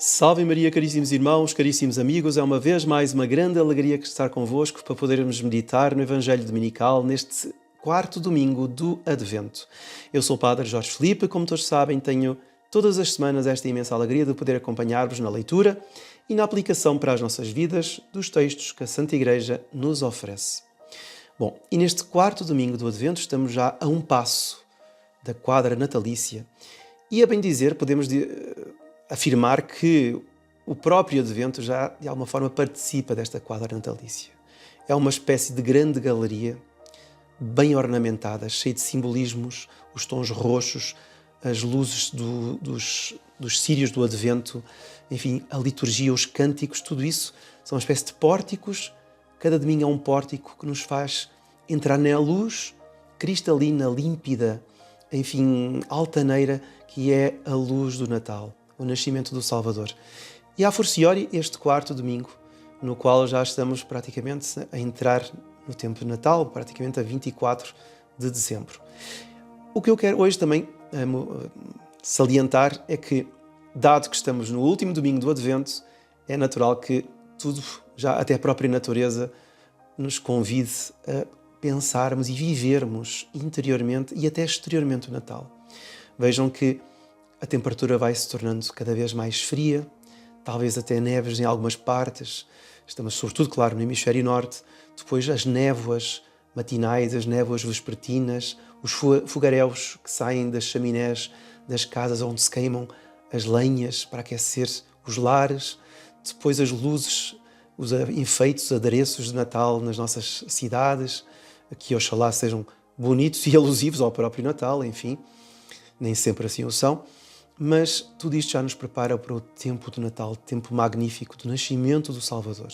Salve Maria, caríssimos irmãos, caríssimos amigos, é uma vez mais uma grande alegria estar convosco para podermos meditar no Evangelho Dominical neste quarto domingo do Advento. Eu sou o Padre Jorge Filipe, como todos sabem, tenho todas as semanas esta imensa alegria de poder acompanhar-vos na leitura e na aplicação para as nossas vidas dos textos que a Santa Igreja nos oferece. Bom, e neste quarto domingo do Advento estamos já a um passo da quadra natalícia e, a bem dizer, podemos afirmar que o próprio Advento já, de alguma forma, participa desta quadra natalícia. É uma espécie de grande galeria, bem ornamentada, cheia de simbolismos, os tons roxos, as luzes dos círios do Advento, enfim, a liturgia, os cânticos, tudo isso são uma espécie de pórticos. Cada domingo é um pórtico que nos faz entrar na luz cristalina, límpida, enfim, altaneira, que é a luz do Natal, o nascimento do Salvador. E a forciori este quarto domingo, no qual já estamos praticamente a entrar no tempo de Natal, praticamente a 24 de dezembro. O que eu quero hoje também salientar é que, dado que estamos no último domingo do Advento, é natural que tudo, já até a própria natureza, nos convide a pensarmos e vivermos interiormente e até exteriormente o Natal. Vejam que a temperatura vai se tornando cada vez mais fria, talvez até neves em algumas partes. Estamos sobretudo, claro, no hemisfério norte. Depois as névoas matinais, as névoas vespertinas, os fogaréus que saem das chaminés das casas onde se queimam as lenhas para aquecer os lares. Depois as luzes, os enfeites, os adereços de Natal nas nossas cidades, que oxalá sejam bonitos e alusivos ao próprio Natal, enfim, nem sempre assim o são. Mas tudo isto já nos prepara para o tempo do Natal, tempo magnífico do nascimento do Salvador.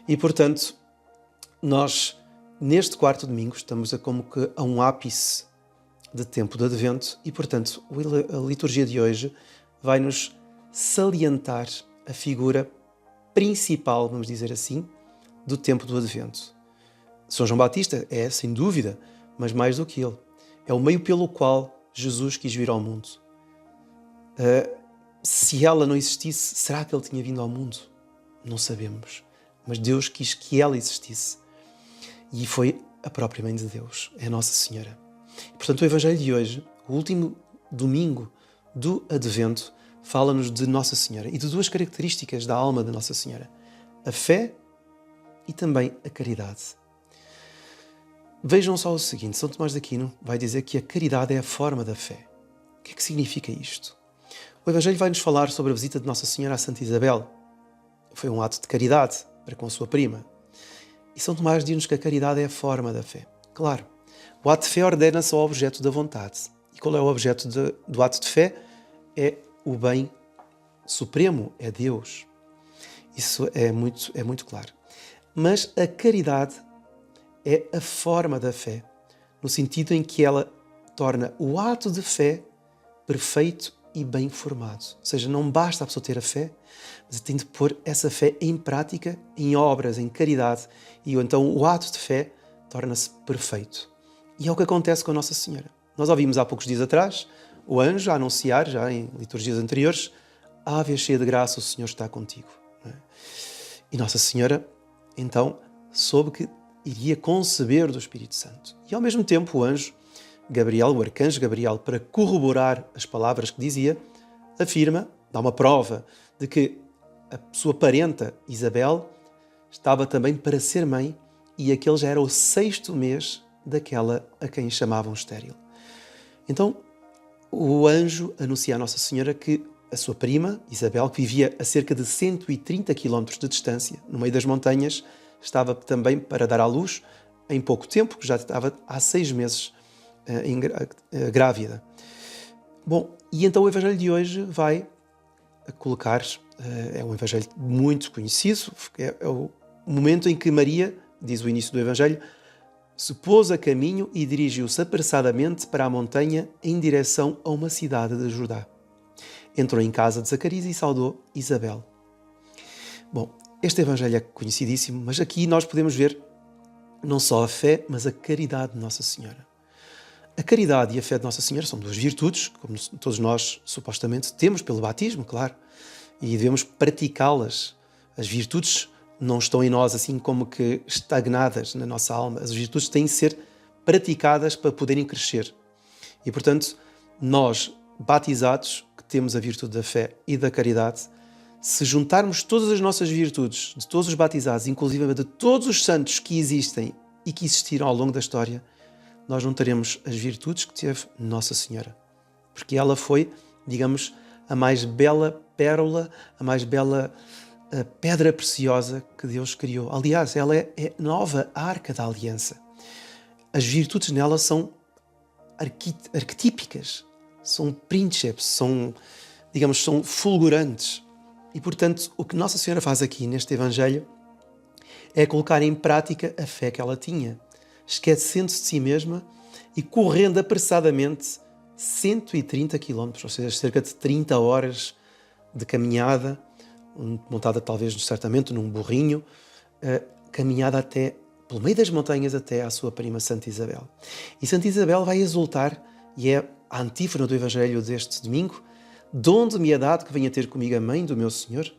E, portanto, nós, neste quarto domingo, estamos como que a um ápice de tempo de Advento e, portanto, a liturgia de hoje vai-nos salientar a figura principal, vamos dizer assim, do tempo do Advento. São João Batista é, sem dúvida, mas mais do que ele. É o meio pelo qual Jesus quis vir ao mundo. Se ela não existisse, será que ele tinha vindo ao mundo? Não sabemos. Mas Deus quis que ela existisse. E foi a própria Mãe de Deus, é a Nossa Senhora. E, portanto, o Evangelho de hoje, o último domingo do Advento, fala-nos de Nossa Senhora e de duas características da alma da Nossa Senhora: a fé e também a caridade. Vejam só o seguinte, São Tomás de Aquino vai dizer que a caridade é a forma da fé. O que é que significa isto? O Evangelho vai-nos falar sobre a visita de Nossa Senhora a Santa Isabel. Foi um ato de caridade para com a sua prima. E São Tomás diz-nos que a caridade é a forma da fé. Claro, o ato de fé ordena-se ao objeto da vontade. E qual é o objeto do ato de fé? É o bem supremo, é Deus. Isso é muito claro. Mas a caridade é a forma da fé, no sentido em que ela torna o ato de fé perfeito e bem formado. Ou seja, não basta a pessoa ter a fé, mas tem de pôr essa fé em prática, em obras, em caridade, e então o ato de fé torna-se perfeito. E é o que acontece com a Nossa Senhora. Nós ouvimos há poucos dias atrás o anjo a anunciar, já em liturgias anteriores, Ave cheia de graça, o Senhor está contigo. E Nossa Senhora, então, soube que iria conceber do Espírito Santo. E ao mesmo tempo o anjo Gabriel, o arcanjo Gabriel, para corroborar as palavras que dizia, afirma, dá uma prova de que a sua parenta Isabel estava também para ser mãe e aquele já era o 6º mês daquela a quem chamavam estéril. Então, o anjo anuncia a Nossa Senhora que a sua prima, Isabel, que vivia a cerca de 130 km de distância, no meio das montanhas, estava também para dar à luz em pouco tempo, que já estava há 6 meses grávida. Bom, e então o Evangelho de hoje vai colocar, é um Evangelho muito conhecido, é o momento em que Maria, diz o início do Evangelho, se pôs a caminho e dirigiu-se apressadamente para a montanha em direção a uma cidade de Judá. Entrou em casa de Zacarias e saudou Isabel. Bom, este Evangelho é conhecidíssimo, mas aqui nós podemos ver não só a fé, mas a caridade de Nossa Senhora. A caridade e a fé de Nossa Senhora são duas virtudes, como todos nós supostamente temos pelo batismo, claro. e devemos praticá-las. As virtudes não estão em nós assim como que estagnadas na nossa alma. As virtudes têm de ser praticadas para poderem crescer. E, portanto, nós, batizados, que temos a virtude da fé e da caridade, se juntarmos todas as nossas virtudes, de todos os batizados, inclusive de todos os santos que existem e que existiram ao longo da história, nós não teremos as virtudes que teve Nossa Senhora. Porque ela foi, digamos, a mais bela pérola, a mais bela pedra preciosa que Deus criou. Aliás, ela é nova arca da aliança. As virtudes nela são arquetípicas, são prínceps, são fulgurantes. E, portanto, o que Nossa Senhora faz aqui neste Evangelho é colocar em prática a fé que ela tinha, esquecendo-se de si mesma e correndo apressadamente 130 km, ou seja, cerca de 30 horas de caminhada, montada talvez certamente num burrinho, caminhada até pelo meio das montanhas até à sua prima Santa Isabel. E Santa Isabel vai exultar, e é a antífona do Evangelho deste domingo: de onde me é dado que venha ter comigo a mãe do meu Senhor?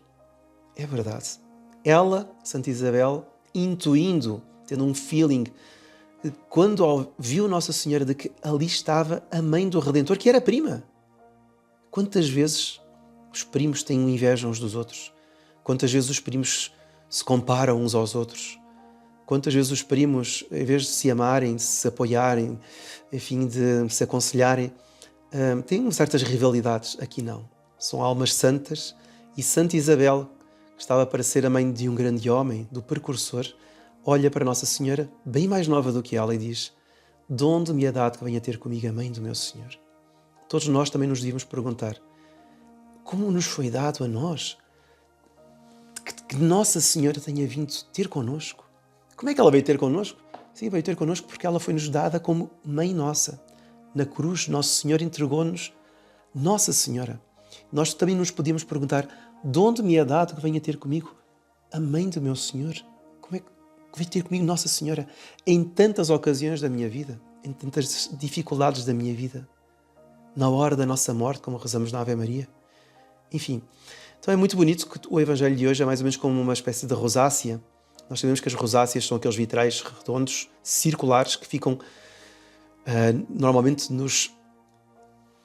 É verdade. Ela, Santa Isabel, intuindo, tendo um feeling, quando viu Nossa Senhora de que ali estava a mãe do Redentor, que era prima. Quantas vezes os primos têm inveja uns dos outros? Quantas vezes os primos se comparam uns aos outros? Quantas vezes os primos, em vez de se amarem, de se apoiarem, enfim, de se aconselharem, têm certas rivalidades? Aqui não. São almas santas, e Santa Isabel, que estava para ser a mãe de um grande homem, do precursor, olha para Nossa Senhora, bem mais nova do que ela, e diz: de onde me é dado que venha ter comigo a mãe do meu Senhor? Todos nós também nos devíamos perguntar: como nos foi dado a nós que Nossa Senhora tenha vindo ter connosco? Como é que ela veio ter connosco? Sim, veio ter connosco porque ela foi-nos dada como mãe nossa. Na cruz, Nosso Senhor entregou-nos Nossa Senhora. Nós também nos podíamos perguntar: de onde me é dado que venha ter comigo a mãe do meu Senhor? Como é que veio ter comigo Nossa Senhora em tantas ocasiões da minha vida, em tantas dificuldades da minha vida, na hora da nossa morte, como rezamos na Ave Maria? Enfim, então é muito bonito que o Evangelho de hoje é mais ou menos como uma espécie de rosácea. Nós sabemos que as rosáceas são aqueles vitrais redondos, circulares, que ficam normalmente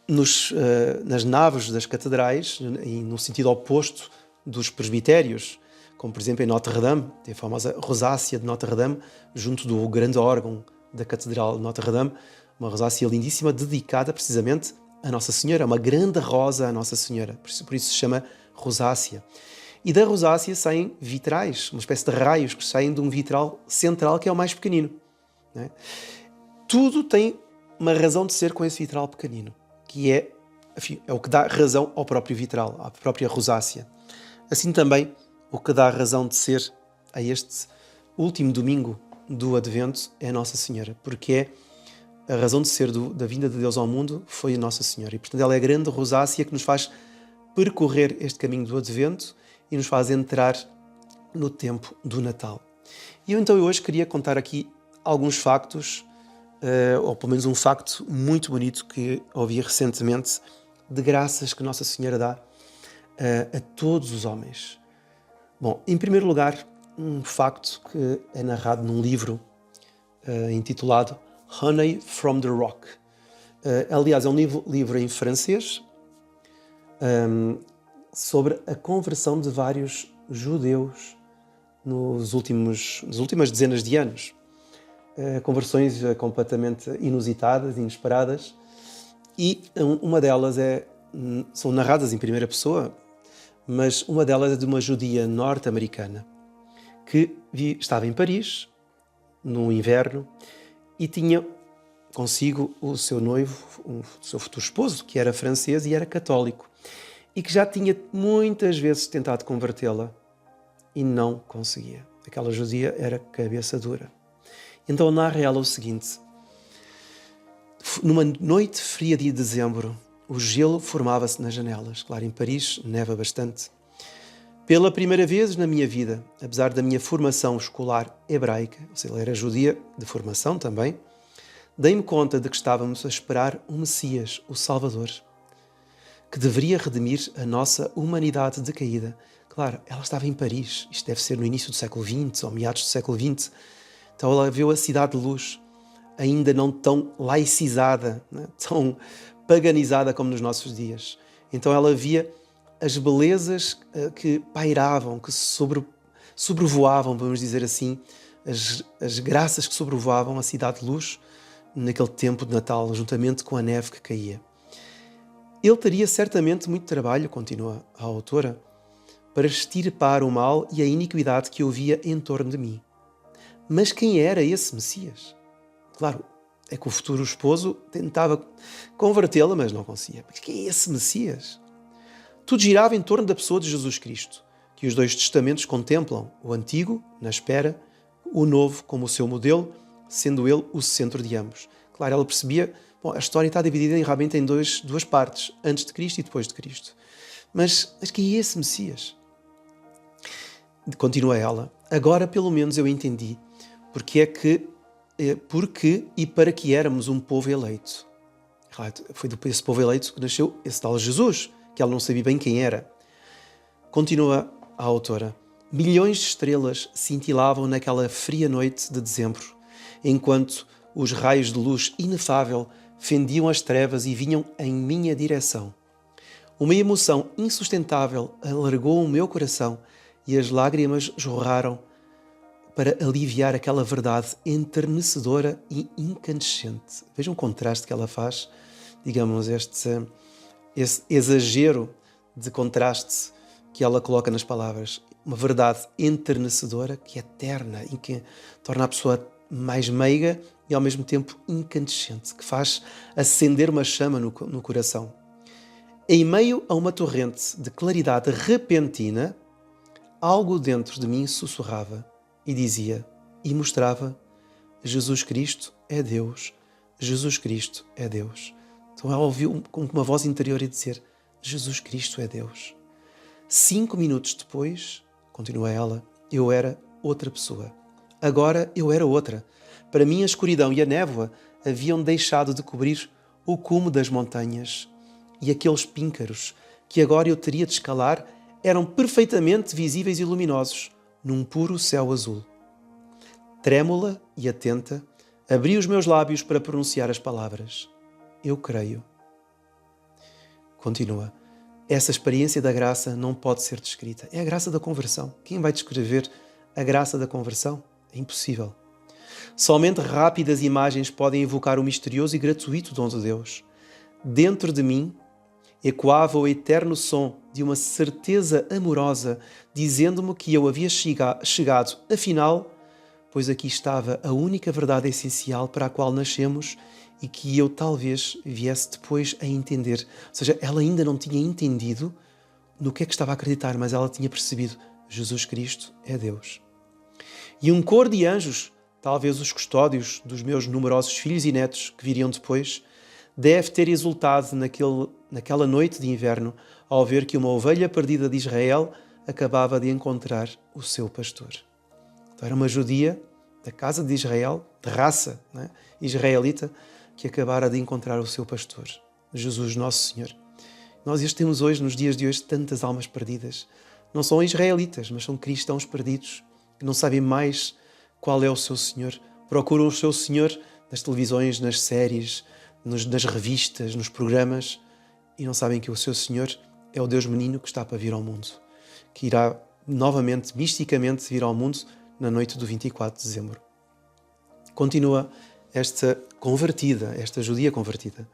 nas naves das catedrais, e no sentido oposto dos presbitérios, como por exemplo em Notre-Dame, tem a famosa rosácea de Notre-Dame, junto do grande órgão da Catedral de Notre-Dame, uma rosácea lindíssima dedicada precisamente a Nossa Senhora, uma grande rosa a Nossa Senhora, por isso se chama rosácea. E da rosácea saem vitrais, uma espécie de raios que saem de um vitral central que é o mais pequenino, não é? Tudo tem uma razão de ser com esse vitral pequenino, que é o que dá razão ao próprio vitral, à própria rosácea. Assim também, o que dá razão de ser a este último domingo do Advento é a Nossa Senhora, porque a razão de ser da vinda de Deus ao mundo foi a Nossa Senhora. E, portanto, ela é a grande rosácea que nos faz percorrer este caminho do Advento e nos faz entrar no tempo do Natal. E eu hoje queria contar aqui alguns factos, ou pelo menos um facto muito bonito que ouvi recentemente, de graças que Nossa Senhora dá a todos os homens. Bom, em primeiro lugar, um facto que é narrado num livro intitulado Honey from the Rock. Aliás, é um livro em francês sobre a conversão de vários judeus nas últimas dezenas de anos. Conversões completamente inusitadas, inesperadas, e uma delas são narradas em primeira pessoa, mas uma delas é de uma judia norte-americana que estava em Paris no inverno e tinha consigo o seu noivo, o seu futuro esposo, que era francês e era católico, e que já tinha muitas vezes tentado convertê-la e não conseguia. Aquela judia era cabeça dura. Então narra ela o seguinte: numa noite fria de dezembro, o gelo formava-se nas janelas. Claro, em Paris neva bastante. Pela primeira vez na minha vida, apesar da minha formação escolar hebraica, ou seja, ela era judia de formação também, dei-me conta de que estávamos a esperar o Messias, o Salvador. que deveria redimir a nossa humanidade decaída. Claro, ela estava em Paris, isto deve ser no início do século XX ou meados do século XX, então ela viu a cidade de luz, ainda não tão laicizada, né? Tão paganizada como nos nossos dias. Então ela via as belezas que pairavam, que sobrevoavam, vamos dizer assim, as graças que sobrevoavam a cidade de luz naquele tempo de Natal, juntamente com a neve que caía. Ele teria certamente muito trabalho, continua a autora, para extirpar o mal e a iniquidade que eu via em torno de mim. Mas quem era esse Messias? Claro, é que o futuro esposo tentava convertê-la, mas não conseguia. Mas quem é esse Messias? Tudo girava em torno da pessoa de Jesus Cristo, que os dois testamentos contemplam, o antigo, na espera, o novo como o seu modelo, sendo ele o centro de ambos. Claro, ela percebia, a história está dividida realmente em duas partes, antes de Cristo e depois de Cristo. Mas quem é esse Messias? Continua ela, agora pelo menos eu entendi porque e para que éramos um povo eleito. Foi desse povo eleito que nasceu esse tal Jesus, que ela não sabia bem quem era. Continua a autora. Milhões de estrelas cintilavam naquela fria noite de dezembro, enquanto os raios de luz inefável fendiam as trevas e vinham em minha direção. Uma emoção insustentável alargou o meu coração e as lágrimas jorraram para aliviar aquela verdade enternecedora e incandescente. Vejam o contraste que ela faz, digamos, esse exagero de contraste que ela coloca nas palavras. Uma verdade enternecedora que é eterna e que torna a pessoa mais meiga e ao mesmo tempo incandescente, que faz acender uma chama no coração. Em meio a uma torrente de claridade repentina, algo dentro de mim sussurrava e dizia e mostrava: Jesus Cristo é Deus, Jesus Cristo é Deus. Então ela ouviu com uma voz interior e dizer: Jesus Cristo é Deus. 5 minutos depois, continua ela, eu era outra pessoa. Agora eu era outra. Para mim a escuridão e a névoa haviam deixado de cobrir o cume das montanhas e aqueles píncaros que agora eu teria de escalar eram perfeitamente visíveis e luminosos num puro céu azul. Trêmula e atenta, abri os meus lábios para pronunciar as palavras. Eu creio. Continua. Essa experiência da graça não pode ser descrita. É a graça da conversão. Quem vai descrever a graça da conversão? É impossível. Somente rápidas imagens podem evocar o misterioso e gratuito dom de Deus. Dentro de mim ecoava o eterno som de uma certeza amorosa, dizendo-me que eu havia chegado, afinal, pois aqui estava a única verdade essencial para a qual nascemos e que eu talvez viesse depois a entender. Ou seja, ela ainda não tinha entendido no que é que estava a acreditar, mas ela tinha percebido: Jesus Cristo é Deus. E um coro de anjos, talvez os custódios dos meus numerosos filhos e netos que viriam depois, deve ter exultado naquela noite de inverno ao ver que uma ovelha perdida de Israel acabava de encontrar o seu pastor. Então era uma judia da casa de Israel, de raça, né, israelita, que acabara de encontrar o seu pastor, Jesus Nosso Senhor. Nós temos hoje, nos dias de hoje, tantas almas perdidas. Não são israelitas, mas são cristãos perdidos, que não sabem mais qual é o seu Senhor. Procuram o seu Senhor nas televisões, nas séries, nas revistas, nos programas, e não sabem que o seu Senhor é o Deus menino que está para vir ao mundo, que irá novamente, misticamente, vir ao mundo na noite do 24 de dezembro. Continua esta judia convertida.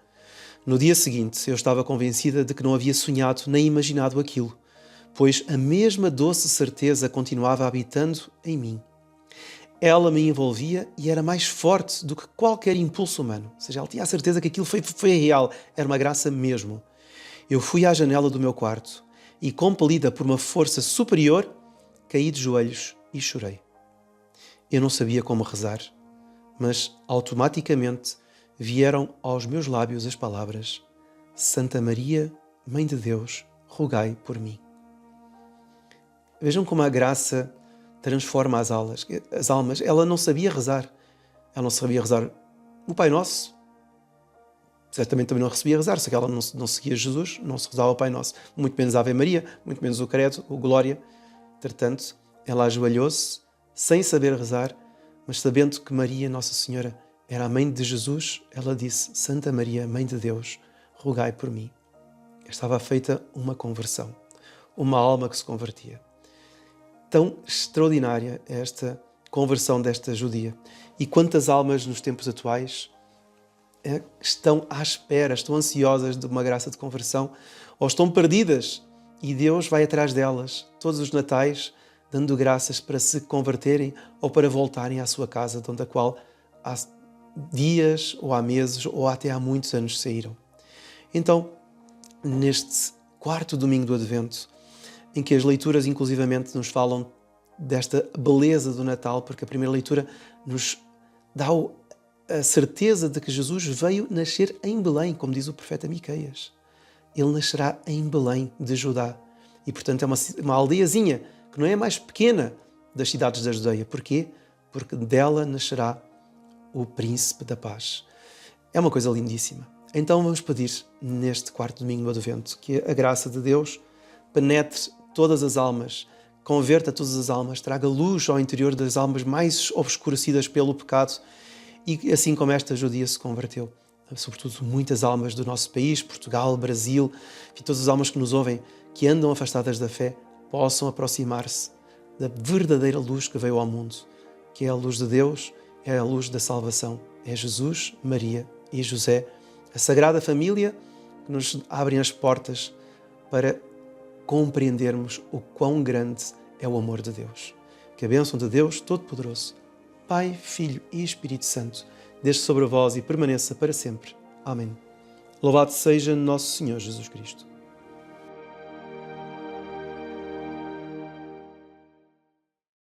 No dia seguinte, eu estava convencida de que não havia sonhado nem imaginado aquilo, pois a mesma doce certeza continuava habitando em mim. Ela me envolvia e era mais forte do que qualquer impulso humano. Ou seja, ela tinha a certeza que aquilo foi real, era uma graça mesmo. Eu fui à janela do meu quarto e, compelida por uma força superior, caí de joelhos e chorei. Eu não sabia como rezar, mas automaticamente vieram aos meus lábios as palavras: Santa Maria, Mãe de Deus, rogai por mim. Vejam como a graça transforma as almas. Ela não sabia rezar. Ela não sabia rezar o Pai Nosso. certamente também não recebia rezar, se ela não seguia Jesus, não se rezava o Pai Nosso, muito menos a Ave Maria, muito menos o Credo, o Glória. Entretanto, ela ajoelhou-se, sem saber rezar, mas sabendo que Maria, Nossa Senhora, era a mãe de Jesus, ela disse: Santa Maria, Mãe de Deus, rogai por mim. Estava feita uma conversão, uma alma que se convertia. Tão extraordinária esta conversão desta judia. E quantas almas nos tempos atuais estão à espera, estão ansiosas de uma graça de conversão, ou estão perdidas, e Deus vai atrás delas todos os natais, dando graças para se converterem ou para voltarem à sua casa, de onde a qual há dias, ou há meses, ou até há muitos anos saíram. Então, neste quarto domingo do Advento, em que as leituras inclusivamente nos falam desta beleza do Natal, porque a primeira leitura nos dá a certeza de que Jesus veio nascer em Belém, como diz o profeta Miqueias. Ele nascerá em Belém de Judá. E, portanto, é uma aldeiazinha que não é a mais pequena das cidades da Judeia. Porquê? Porque dela nascerá o Príncipe da Paz. É uma coisa lindíssima. Então vamos pedir, neste quarto domingo do Advento, que a graça de Deus penetre todas as almas, converta todas as almas, traga luz ao interior das almas mais obscurecidas pelo pecado, e assim como esta judia se converteu, sobretudo muitas almas do nosso país, Portugal, Brasil, e todas as almas que nos ouvem, que andam afastadas da fé, possam aproximar-se da verdadeira luz que veio ao mundo, que é a luz de Deus, é a luz da salvação. É Jesus, Maria e José, a Sagrada Família, que nos abrem as portas para compreendermos o quão grande é o amor de Deus. Que a bênção de Deus Todo-Poderoso, Pai, Filho e Espírito Santo, desça sobre vós e permaneça para sempre. Amém. Louvado seja nosso Senhor Jesus Cristo.